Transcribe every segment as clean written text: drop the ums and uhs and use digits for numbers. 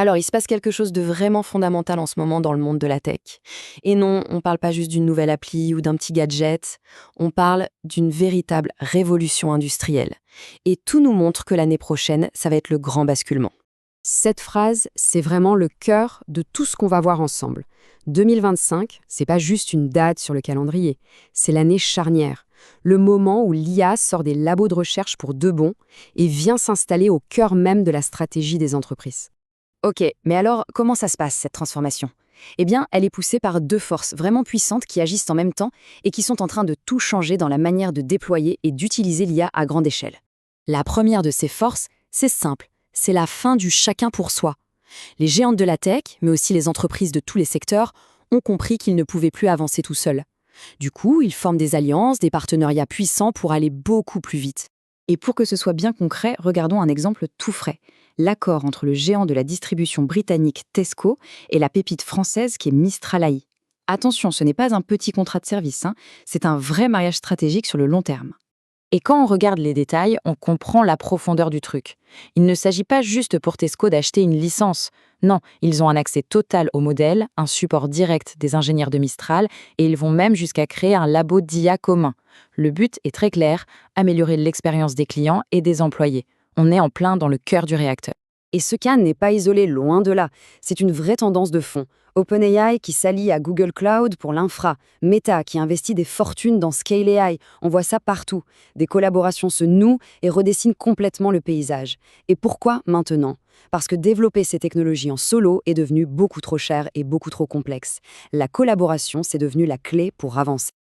Alors, il se passe quelque chose de vraiment fondamental en ce moment dans le monde de la tech. Et non, on ne parle pas juste d'une nouvelle appli ou d'un petit gadget, on parle d'une véritable révolution industrielle. Et tout nous montre que l'année prochaine, ça va être le grand basculement. Cette phrase, c'est vraiment le cœur de tout ce qu'on va voir ensemble. 2025, c'est pas juste une date sur le calendrier, c'est l'année charnière, le moment où l'IA sort des labos de recherche pour de bon et vient s'installer au cœur même de la stratégie des entreprises. Ok, mais alors, comment ça se passe, cette transformation? Eh bien, elle est poussée par deux forces vraiment puissantes qui agissent en même temps et qui sont en train de tout changer dans la manière de déployer et d'utiliser l'IA à grande échelle. La première de ces forces, c'est simple, c'est la fin du chacun pour soi. Les géantes de la tech, mais aussi les entreprises de tous les secteurs, ont compris qu'ils ne pouvaient plus avancer tout seuls. Du coup, ils forment des alliances, des partenariats puissants pour aller beaucoup plus vite. Et pour que ce soit bien concret, regardons un exemple tout frais. L'accord entre le géant de la distribution britannique Tesco et la pépite française qui est Mistral AI. Attention, ce n'est pas un petit contrat de service, c'est un vrai mariage stratégique sur le long terme. Et quand on regarde les détails, on comprend la profondeur du truc. Il ne s'agit pas juste pour Tesco d'acheter une licence. Non, ils ont un accès total au modèle, un support direct des ingénieurs de Mistral, et ils vont même jusqu'à créer un labo d'IA commun. Le but est très clair, améliorer l'expérience des clients et des employés. On est en plein dans le cœur du réacteur. Et ce cas n'est pas isolé, loin de là. C'est une vraie tendance de fond. OpenAI qui s'allie à Google Cloud pour l'infra, Meta qui investit des fortunes dans Scale AI, on voit ça partout. Des collaborations se nouent et redessinent complètement le paysage. Et pourquoi maintenant? Parce que développer ces technologies en solo est devenu beaucoup trop cher et beaucoup trop complexe. La collaboration, c'est devenu la clé pour avancer.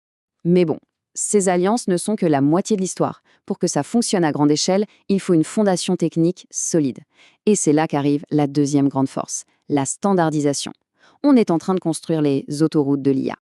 Mais bon, ces alliances ne sont que la moitié de l'histoire. Pour que ça fonctionne à grande échelle, il faut une fondation technique solide. Et c'est là qu'arrive la deuxième grande force, la standardisation. On est en train de construire les autoroutes de l'IA.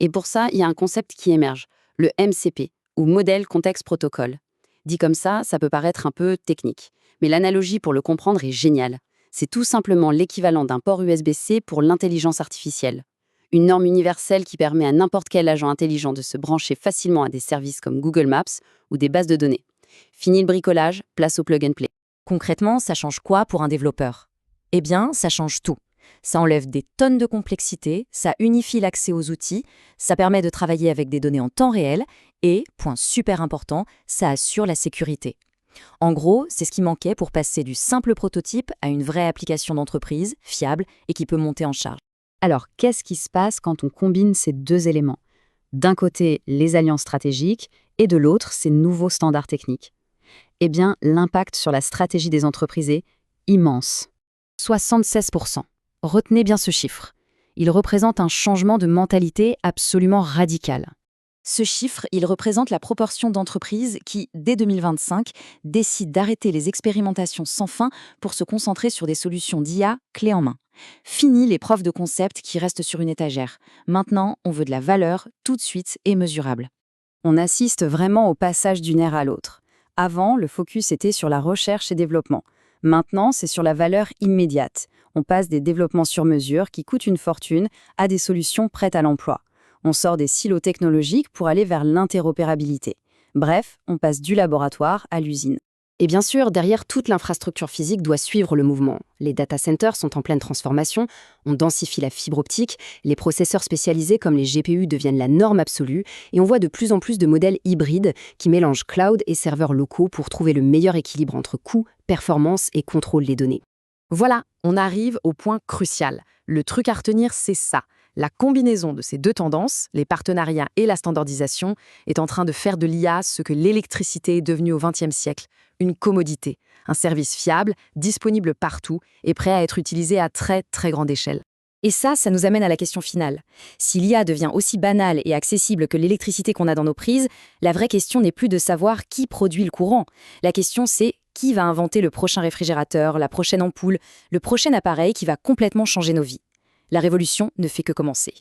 Et pour ça, il y a un concept qui émerge, le MCP, ou Model Context Protocol. Dit comme ça peut paraître un peu technique. Mais l'analogie pour le comprendre est géniale. C'est tout simplement l'équivalent d'un port USB-C pour l'intelligence artificielle. Une norme universelle qui permet à n'importe quel agent intelligent de se brancher facilement à des services comme Google Maps ou des bases de données. Fini le bricolage, place au plug and play. Concrètement, ça change quoi pour un développeur? Eh bien, ça change tout. Ça enlève des tonnes de complexité, ça unifie l'accès aux outils, ça permet de travailler avec des données en temps réel et, point super important, ça assure la sécurité. En gros, c'est ce qui manquait pour passer du simple prototype à une vraie application d'entreprise, fiable et qui peut monter en charge. Alors, qu'est-ce qui se passe quand on combine ces deux éléments? D'un côté, les alliances stratégiques et de l'autre, ces nouveaux standards techniques. Eh bien, l'impact sur la stratégie des entreprises est immense. 76%. Retenez bien ce chiffre. Il représente un changement de mentalité absolument radical. Ce chiffre, il représente la proportion d'entreprises qui, dès 2025, décident d'arrêter les expérimentations sans fin pour se concentrer sur des solutions d'IA clés en main. Fini les preuves de concept qui restent sur une étagère. Maintenant, on veut de la valeur, tout de suite et mesurable. On assiste vraiment au passage d'une ère à l'autre. Avant, le focus était sur la recherche et développement. Maintenant, c'est sur la valeur immédiate. On passe des développements sur mesure qui coûtent une fortune à des solutions prêtes à l'emploi. On sort des silos technologiques pour aller vers l'interopérabilité. Bref, on passe du laboratoire à l'usine. Et bien sûr, derrière toute l'infrastructure physique doit suivre le mouvement. Les data centers sont en pleine transformation, on densifie la fibre optique, les processeurs spécialisés comme les GPU deviennent la norme absolue, et on voit de plus en plus de modèles hybrides qui mélangent cloud et serveurs locaux pour trouver le meilleur équilibre entre coût, performance et contrôle des données. Voilà, on arrive au point crucial. Le truc à retenir, c'est ça. La combinaison de ces deux tendances, les partenariats et la standardisation, est en train de faire de l'IA ce que l'électricité est devenue au XXe siècle, une commodité, un service fiable, disponible partout et prêt à être utilisé à très très grande échelle. Et ça nous amène à la question finale. Si l'IA devient aussi banale et accessible que l'électricité qu'on a dans nos prises, la vraie question n'est plus de savoir qui produit le courant. La question c'est qui va inventer le prochain réfrigérateur, la prochaine ampoule, le prochain appareil qui va complètement changer nos vies. La révolution ne fait que commencer.